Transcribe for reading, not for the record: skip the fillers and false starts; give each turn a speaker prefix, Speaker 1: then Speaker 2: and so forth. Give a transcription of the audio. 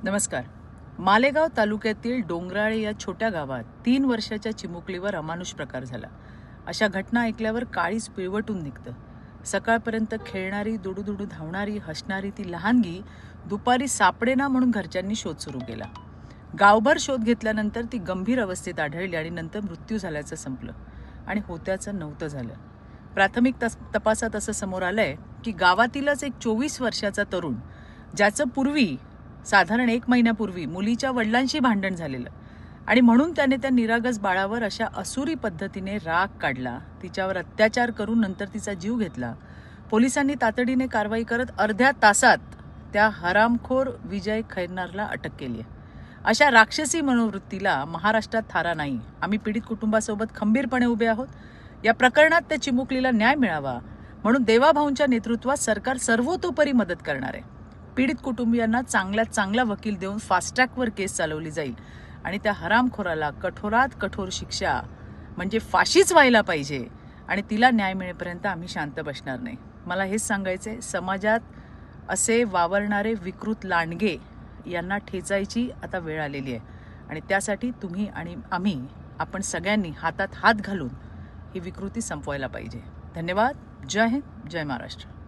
Speaker 1: नमस्कार. मालेगाव तालुक्यातील डोंगराळे या छोट्या गावात 3 वर्षाच्या चिमुकलीवर अमानुष प्रकार झाला. अशा घटना ऐकल्यावर काळीच पिळवटून निघतं. सकाळपर्यंत खेळणारी, दुडूदुडू धावणारी, हसणारी ती लहानगी दुपारी सापडेना म्हणून घरच्यांनी शोध सुरू केला. गावभर शोध घेतल्यानंतर ती गंभीर अवस्थेत आढळली आणि नंतर मृत्यू झाल्याचं संपलं आणि होत्याचं नव्हतं झालं. प्राथमिक तपासात असं समोर आलंय की गावातीलच एक 24 वर्षाचा तरुण, ज्याचं पूर्वी साधारण 1 महिन्यापूर्वी मुलीच्या वडिलांशी भांडण झालेलं आणि म्हणून त्याने त्या निरागस बाळावर अशा असुरी पद्धतीने राग काढला, तिच्यावर अत्याचार करून नंतर तिचा जीव घेतला. पोलिसांनी तातडीने कारवाई करत अर्ध्या तासात त्या हरामखोर विजय खैरनारला अटक केली आहे. अशा राक्षसी मनोवृत्तीला महाराष्ट्रात थारा नाही. आम्ही पीडित कुटुंबासोबत खंबीरपणे उभे आहोत. या प्रकरणात त्या चिमुकलीला न्याय मिळावा म्हणून देवाभाऊंच्या नेतृत्वात सरकार सर्वतोपरी मदत करणार आहे. पीडित कुटुंबियांना चांगल्यात चांगला वकील देऊन फास्ट ट्रॅकवर केस चालवली जाईल आणि त्या हरामखोराला कठोरात कठोर शिक्षा म्हणजे फाशीच व्हायला पाहिजे आणि तिला न्याय मिळेपर्यंत आम्ही शांत बसणार नाही. मला हेच सांगायचंय, समाजात असे वावरणारे विकृत लांडगे यांना ठेचायची आता वेळ आलेली आहे आणि त्यासाठी तुम्ही आणि आपण सगळ्यांनी हातात हात घालून ही विकृती संपवायला पाहिजे. धन्यवाद. जय हिंद, जय महाराष्ट्र.